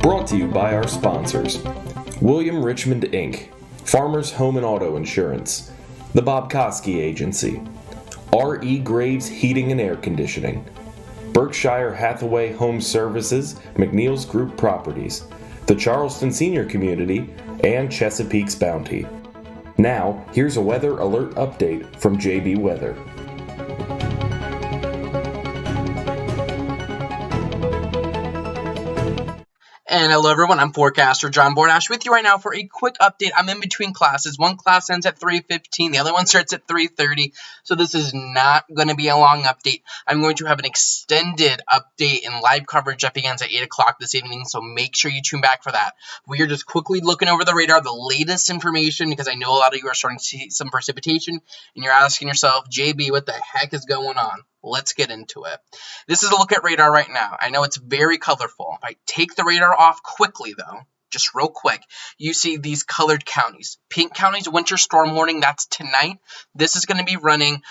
Brought to you by our sponsors, William Richmond Inc., Farmers Home and Auto Insurance, the Bob Koski Agency, R.E. Graves Heating and Air Conditioning, Berkshire Hathaway Home Services, McNeil's Group Properties, the Charleston Senior Community, and Chesapeake's Bounty. Now, here's a weather alert update from JB Weather. And hello everyone, I'm Forecaster John Bordash with you right now for a quick update. I'm in between classes. One class ends at 3:15, the other one starts at 3:30, so this is not going to be a long update. I'm going to have an extended update and live coverage that begins at 8 o'clock this evening, so make sure you tune back for that. We are just quickly looking over the radar, the latest information, because I know a lot of you are starting to see some precipitation, and you're asking yourself, JB, what the heck is going on? Let's get into it. This is a look at radar right now. I know it's very colorful. If I take the radar off quickly, though, just real quick, you see these colored counties. Pink counties, winter storm warning, that's tonight. This is going to be running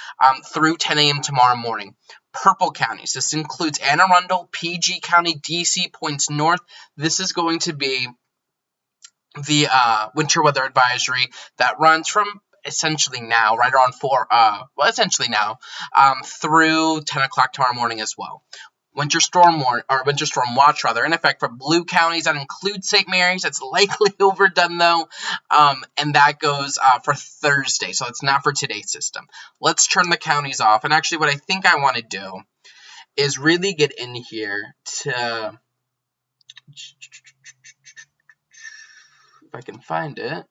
through 10 a.m. tomorrow morning. Purple counties, this includes Anne Arundel, PG County, DC, points north. This is going to be the winter weather advisory that runs from essentially now, right around through 10 o'clock tomorrow morning as well. Winter storm watch in effect for blue counties. That includes St. Mary's. It's likely overdone though, and that goes for Thursday, so it's not for today's system. Let's turn the counties off, and actually what I think I want to do is really get in here to, if I can find it.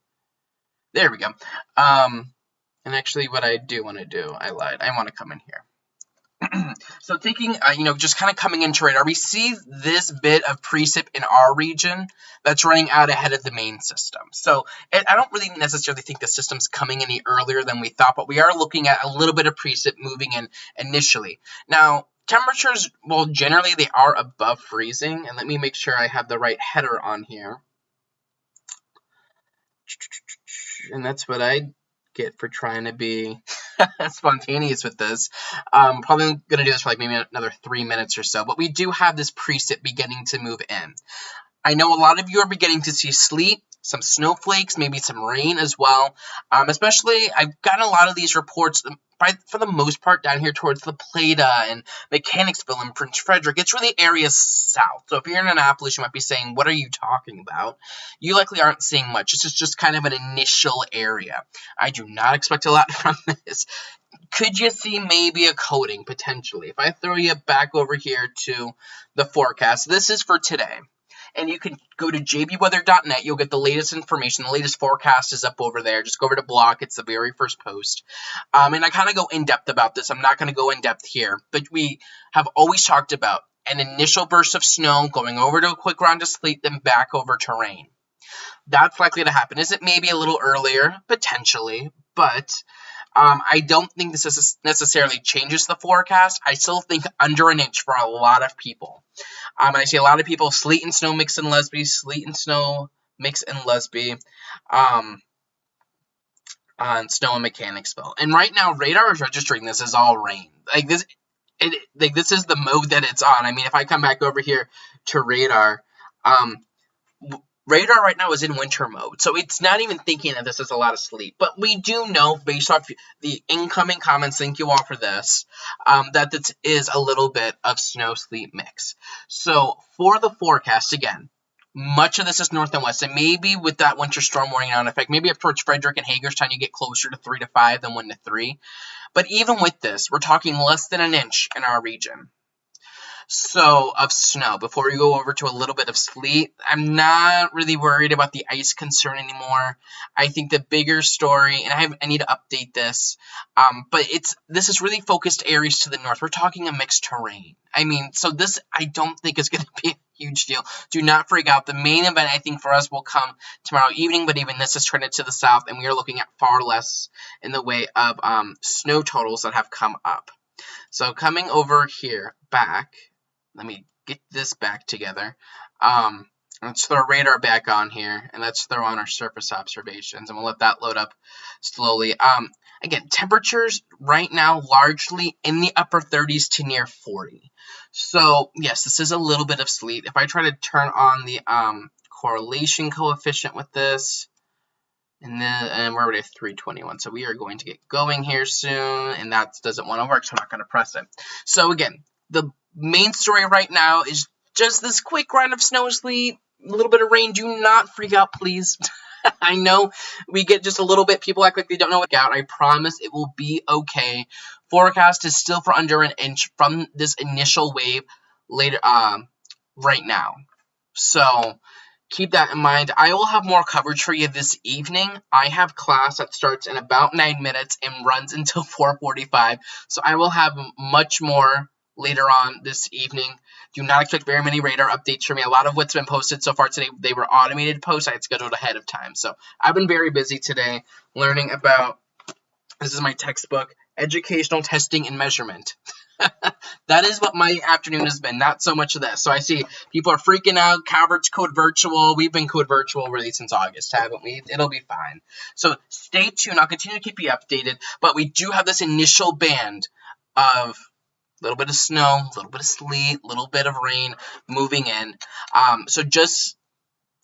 There we go. And actually what I do want to do, I lied. I want to come in here. So taking, just kind of coming into radar, we see this bit of precip in our region that's running out ahead of the main system. So I don't really necessarily think the system's coming any earlier than we thought, but we are looking at a little bit of precip moving in initially. Now, temperatures, well, generally they are above freezing. And let me make sure I have the right header on here. And that's what I get for trying to be spontaneous with this. Probably going to do this for like maybe another 3 minutes or so. But we do have this precip beginning to move in. I know a lot of you are beginning to see sleet, some snowflakes, maybe some rain as well. Especially, I've gotten a lot of these reports, for the most part, down here towards La Plata and Mechanicsville and Prince Frederick. It's really areas south. So if you're in Annapolis, you might be saying, what are you talking about? You likely aren't seeing much. This is just kind of an initial area. I do not expect a lot from this. Could you see maybe a coating, potentially? If I throw you back over here to the forecast, this is for today. And you can go to jbweather.net. You'll get the latest information. The latest forecast is up over there. Just go over to Block. It's the very first post. And I kind of go in-depth about this. I'm not going to go in-depth here. But we have always talked about an initial burst of snow going over to a quick round of sleet, then back over to rain. That's likely to happen. Is it maybe a little earlier? Potentially. But I don't think this necessarily changes the forecast. I still think under an inch for a lot of people. And I see a lot of people sleet and snow mix in Lesby, sleet and snow mix in Lesby, on snow in Mechanicsville. And right now, radar is registering this as all rain. This is the mode that it's on. I mean, if I come back over here to radar, radar right now is in winter mode, so it's not even thinking that this is a lot of sleet. But we do know, based off the incoming comments, thank you all for this, that this is a little bit of snow-sleet mix. So for the forecast, again, much of this is north and west, and maybe with that winter storm warning now in effect, maybe up towards Frederick and Hagerstown, you get closer to 3 to 5 than 1 to 3. But even with this, we're talking less than an inch in our region. So, of snow. Before we go over to a little bit of sleet, I'm not really worried about the ice concern anymore. I think the bigger story, and I need to update this, but this is really focused areas to the north. We're talking a mixed terrain. I mean, so this I don't think is going to be a huge deal. Do not freak out. The main event, I think, for us will come tomorrow evening, but even this is trended to the south, and we are looking at far less in the way of snow totals that have come up. So, coming over here, back. Let me get this back together. Let's throw radar back on here, and let's throw on our surface observations, and we'll let that load up slowly. Again, temperatures right now largely in the upper 30s to near 40. So yes, this is a little bit of sleet. If I try to turn on the correlation coefficient with this, and we're already at 321, so we are going to get going here soon, and that doesn't want to work, so I'm not going to press it. So again, the main story right now is just this quick run of snow, sleet, a little bit of rain. Do not freak out, please. I know we get just a little bit. People act like they don't know what out. I promise it will be okay. Forecast is still for under an inch from this initial wave later, right now. So keep that in mind. I will have more coverage for you this evening. I have class that starts in about 9 minutes and runs until 4:45. So I will have much more later on this evening. Do not expect very many radar updates from me. A lot of what's been posted so far today, they were automated posts I had scheduled ahead of time. So I've been very busy today learning about, this is my textbook, Educational Testing and Measurement. That is what my afternoon has been, not so much of this. So I see people are freaking out. Calvert's code virtual. We've been code virtual really since August, haven't we? It'll be fine. So stay tuned. I'll continue to keep you updated. But we do have this initial band of a little bit of snow, a little bit of sleet, a little bit of rain moving in. So just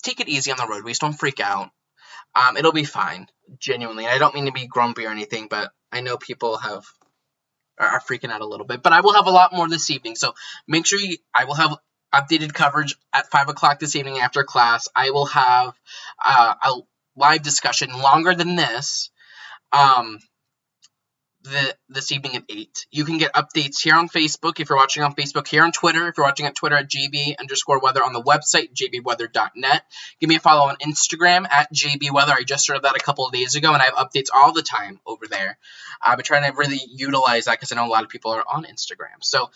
take it easy on the roadways. Don't freak out. It'll be fine, genuinely. I don't mean to be grumpy or anything, but I know people are freaking out a little bit. But I will have a lot more this evening, so make sure I will have updated coverage at 5 o'clock this evening after class. I will have a live discussion longer than this. This evening at 8. You can get updates here on Facebook if you're watching on Facebook, here on Twitter if you're watching at Twitter at JB_weather, on the website, jbweather.net. Give me a follow on Instagram at jbweather. I just started that a couple of days ago, and I have updates all the time over there. I've been trying to really utilize that because I know a lot of people are on Instagram. So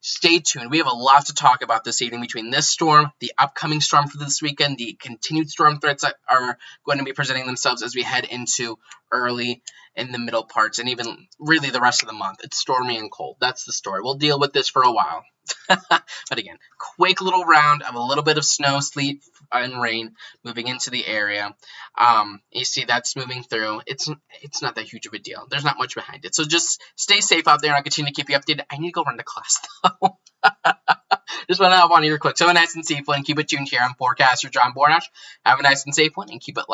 stay tuned. We have a lot to talk about this evening between this storm, the upcoming storm for this weekend, the continued storm threats that are going to be presenting themselves as we head into early in the middle parts, and even really the rest of the month. It's stormy and cold. That's the story. We'll deal with this for a while. But again, quick little round of a little bit of snow, sleet, and rain moving into the area. You see that's moving through. It's not that huge of a deal. There's not much behind it. So just stay safe out there, and I'll continue to keep you updated. I need to go run to class, though. Just want to have one of your quick. So have a nice and safe one. Keep it tuned here on Forecaster John Bordash. Have a nice and safe one, and keep it locked.